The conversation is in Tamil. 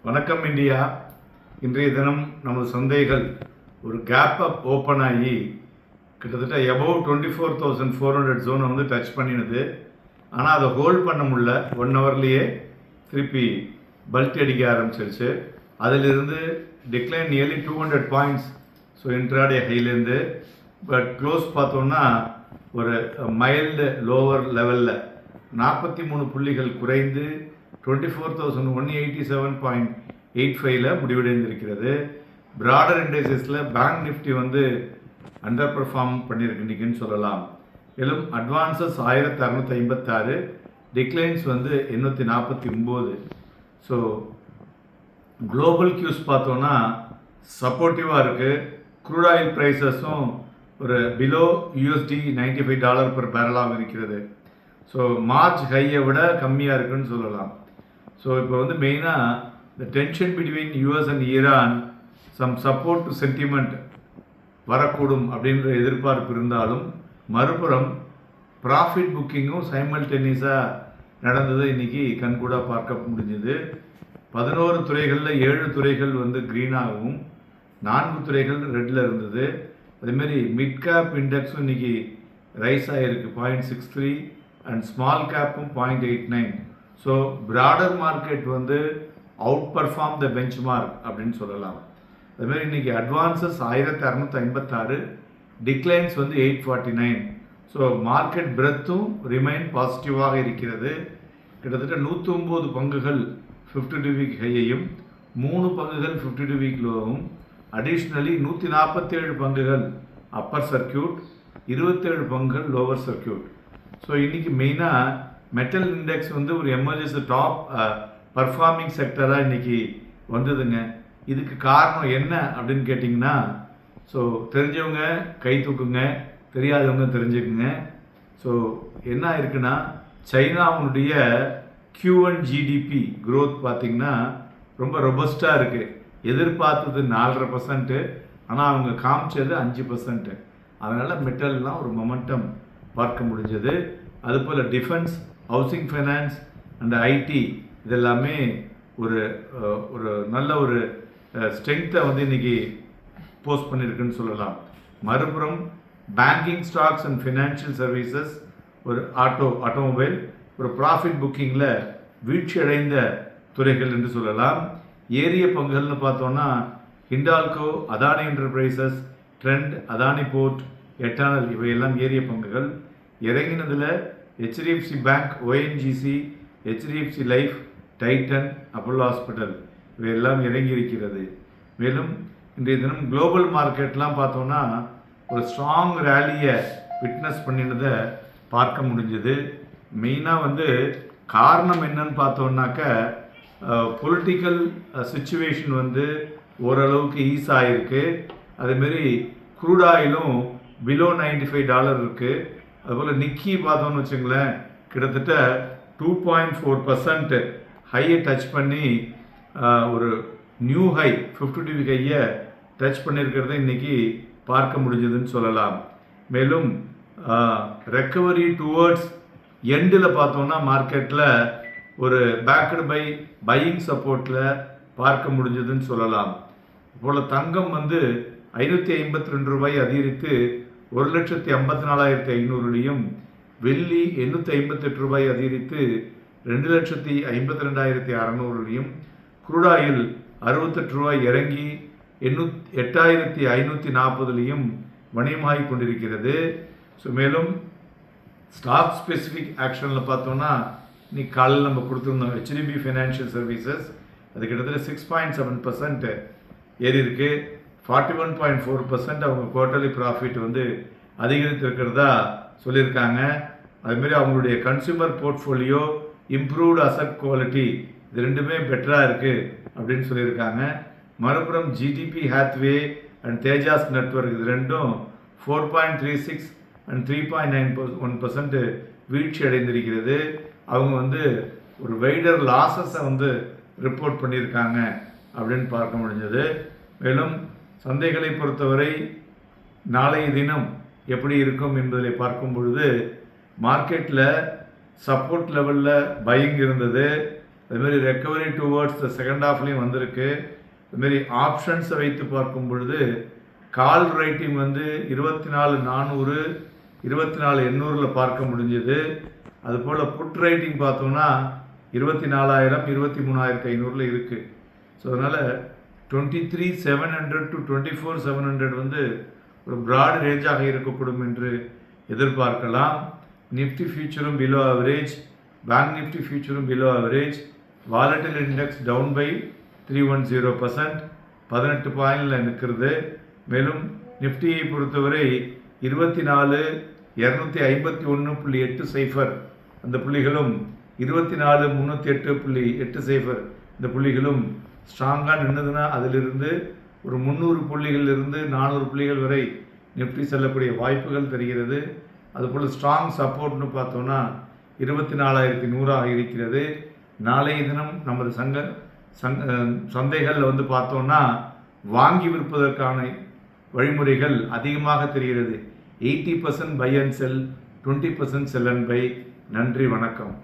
வணக்கம் இந்தியா. இன்றைய தினம் நமது சந்தைகள் ஒரு கேப் அப் ஓப்பன் ஆகி கிட்டத்தட்ட எபோவ் 24,400 ஜோனை வந்து டச் பண்ணினது. ஆனால் அதை ஹோல்ட் பண்ண முடியல. 1 ஹவர்லேயே திருப்பி பல்ட் அடிக்க ஆரம்பிச்சிருச்சு. அதிலிருந்து டிக்ளைன் நியர்லி 200 பாயிண்ட்ஸ். ஸோ இன்ட்ராடே ஹைலேருந்து பட் க்ளோஸ் பார்த்தோன்னா ஒரு மைல்டு லோவர் லெவலில் 43 புள்ளிகள் குறைந்து 24,187.85 முடிவடைந்திருக்கிறது. பிராடர் இண்டெக்ஸஸில் பேங்க் நிஃப்டி வந்து அண்டர் பெர்ஃபார்ம் பண்ணியிருக்குன்னு சொல்லலாம். மேலும் அட்வான்சஸ் 1656, டிக்ளைன்ஸ் வந்து 849. ஸோ குளோபல் கியூஸ் பார்த்தோன்னா சப்போர்ட்டிவாக இருக்குது. க்ரூட் ஆயில் ப்ரைஸஸும் ஒரு பிலோ $95 per பேரலாக இருக்கிறது. ஸோ மார்ச் ஹையை விட கம்மியாக இருக்குன்னு சொல்லலாம். ஸோ இப்போ வந்து மெயினாக இந்த tension between US and Iran some support to sentiment வரக்கூடும் அப்படின்ற எதிர்பார்ப்பு இருந்தாலும், மறுபுறம் ப்ராஃபிட் புக்கிங்கும் சைமல்டேனியஸாக நடந்தது இன்றைக்கி கண்கூடாக பார்க்க முடிஞ்சுது. 11 துறைகளில் 7 துறைகள் வந்து க்ரீனாகவும் 4 துறைகள் ரெட்டில் இருந்தது. அதேமாரி மிட் கேப் இண்டெக்ஸும் இன்றைக்கி ரைஸ் ஆகிருக்கு 0.63 அண்ட் ஸ்மால் கேப்பும் 0.89. ஸோ பிராடர் மார்க்கெட் வந்து outperform the benchmark அப்படின்னு சொல்லலாம். அதுமாதிரி இன்றைக்கி அட்வான்சஸ் 1656, டிக்ளைன்ஸ் வந்து 849. ஸோ மார்க்கெட் பிரெத்தும் ரிமைன் பாசிட்டிவாக இருக்கிறது. கிட்டத்தட்ட 109 பங்குகள் 52 வீக் ஹையையும் 3 பங்குகள் 52 வீக் லோவும், அடிஷ்னலி 147 பங்குகள் அப்பர் சர்க்கியூட், 27 பங்குகள் லோவர் சர்க்கியூட். ஸோ இன்றைக்கி மெயினாக மெட்டல் இண்டெக்ஸ் வந்து ஒரு எமர்ஜென்சி டாப் பர்ஃபார்மிங் செக்டராக இன்றைக்கி வந்ததுங்க. இதுக்கு காரணம் என்ன அப்படின்னு கேட்டிங்கன்னா, ஸோ தெரிஞ்சவங்க கை தூக்குங்க, தெரியாதவங்க தெரிஞ்சுக்குங்க. ஸோ என்ன இருக்குன்னா, சைனாவுடைய Q1 GDP க்ரோத் பார்த்திங்கன்னா ரொம்ப ரொபஸ்டாக இருக்குது. எதிர்பார்த்தது 4.5%, ஆனால் அவங்க காமிச்சது 5%. அதனால் மெட்டல்லாம் ஒரு மொமெண்டம் பார்க்க முடிஞ்சது. அதுபோல் defence, housing finance and IT இதெல்லாமே ஒரு நல்ல ஒரு ஸ்ட்ரென்த்தை வந்து இன்றைக்கி போஸ்ட் பண்ணியிருக்குன்னு சொல்லலாம். மறுபுறம் banking, stocks and financial services, ஒரு ஆட்டோமொபைல் ஒரு ப்ராஃபிட் புக்கிங்கில் வீழ்ச்சி அடைந்த துறைகள் என்று சொல்லலாம். ஏரிய பங்குகள்னு பார்த்தோன்னா Hindalco, Adani enterprises, Trent, Adani port, Eternal இவையெல்லாம் ஏரிய பங்குகள். இறங்கினதில் HDFC bank, ONGC, HDFC life, Titan, Apollo hospital இவையெல்லாம் இறங்கி இருக்கிறது. மேலும் இன்றைய தினம் குளோபல் மார்க்கெட்லாம் பார்த்தோன்னா ஒரு ஸ்ட்ராங் ரேலியை விட்னஸ் பண்ணினதை பார்க்க முடிஞ்சது. மெயினாக வந்து காரணம் என்னன்னு பார்த்தோன்னாக்க, பொலிட்டிக்கல் சிச்சுவேஷன் வந்து ஓரளவுக்கு ஈஸ் ஆகிருக்கு. அதேமாரி க்ரூட் ஆயிலும் பிலோ $95 இருக்குது. அதுபோல் நிக்கி பார்த்தோன்னு வச்சுங்களேன், கிட்டத்தட்ட 2.4% ஹையை டச் பண்ணி ஒரு நியூ ஹை 52 வீக் ஹையை டச் பண்ணியிருக்கிறத இன்றைக்கி பார்க்க முடிஞ்சதுன்னு சொல்லலாம். மேலும் ரெக்கவரி டுவர்ட்ஸ் எண்டில் பார்த்தோன்னா மார்க்கெட்டில் ஒரு பேக்கடு பை பையிங் சப்போர்ட்டில் பார்க்க முடிஞ்சதுன்னு சொல்லலாம். போல் தங்கம் வந்து $552 அதிகரித்து 1,54,500, வெள்ளி $858 அதிகரித்து 2,52,600, க்ரூட் ஆயில் $68 இறங்கி 8,540 வணிகமாகி கொண்டிருக்கிறது. ஸோ மேலும் ஸ்டாக் ஸ்பெசிஃபிக் ஆக்ஷனில் பார்த்தோன்னா இன்னைக்கு காலையில் நம்ம கொடுத்துருந்தோம் HDB ஃபினான்ஷியல் சர்வீசஸ், அது கிட்டத்தட்ட 6.7% ஏறி இருக்குது. 41.4% அவங்க குவார்ட்டர்லி ப்ராஃபிட் வந்து அதிகரித்திருக்கிறதா சொல்லியிருக்காங்க. அதுமாரி அவங்களுடைய consumer portfolio, improved asset quality இது ரெண்டுமே பெட்டராக இருக்குது அப்படின்னு சொல்லியிருக்காங்க. மறுபுறம் GDP Hathaway and Tejas network இது ரெண்டும் 4.36 அண்ட் 3.91% வீழ்ச்சி அடைந்திருக்கிறது. அவங்க வந்து ஒரு வைடர் லாஸஸை வந்து ரிப்போர்ட் பண்ணியிருக்காங்க அப்படின்னு பார்க்க முடிஞ்சது. மேலும் சந்தைகளை பொறுத்தவரை நாளைய தினம் எப்படி இருக்கும் என்பதை பார்க்கும் பொழுது, மார்க்கெட்டில் சப்போர்ட் லெவலில் பையிங் இருந்தது. அதுமாரி ரெக்கவரி டுவர்ட்ஸ் த செகண்ட் ஹாஃப்லேயும் வந்திருக்கு. அதுமாரி ஆப்ஷன்ஸை வைத்து பார்க்கும் பொழுது கால் ரைட்டிங் வந்து 24,400 24,800 பார்க்க முடிஞ்சது. அதுபோல் புட் ரைட்டிங் பார்த்தோம்னா 24,000 23,500 இருக்குது. ஸோ அதனால் 23,700 to 24,700 வந்து ஒரு ப்ராட் ரேஞ்சாக இருக்கக்கூடும் என்று எதிர்பார்க்கலாம். நிஃப்டி ஃபியூச்சரும் பிலோ ஆவரேஜ், பேங்க் நிஃப்டி ஃபியூச்சரும் பிலோ ஆவரேஜ், வாலட்டில் இண்டெக்ஸ் டவுன் பை 310%, 18 பாயிண்டில் நிற்கிறது. மேலும் நிஃப்டியை பொறுத்தவரை 24,251.80 அந்த புள்ளிகளும் 24,308.80 இந்த புள்ளிகளும் ஸ்ட்ராங்காக நின்றுதுன்னா அதிலிருந்து ஒரு 300 புள்ளிகளிலிருந்து 400 புள்ளிகள் வரை நிஃப்டி செல்லக்கூடிய வாய்ப்புகள் தெரிகிறது. அதுபோல் ஸ்ட்ராங் சப்போர்ட்னு பார்த்தோன்னா 24,100 இருக்கிறது. நாளைய தினம் நமது சந்தைகளில் வந்து பார்த்தோன்னா வாங்கி விற்பதற்கான வழிமுறைகள் அதிகமாக தெரிகிறது. 80% buy and sell, 20% sell and buy. நன்றி, வணக்கம்.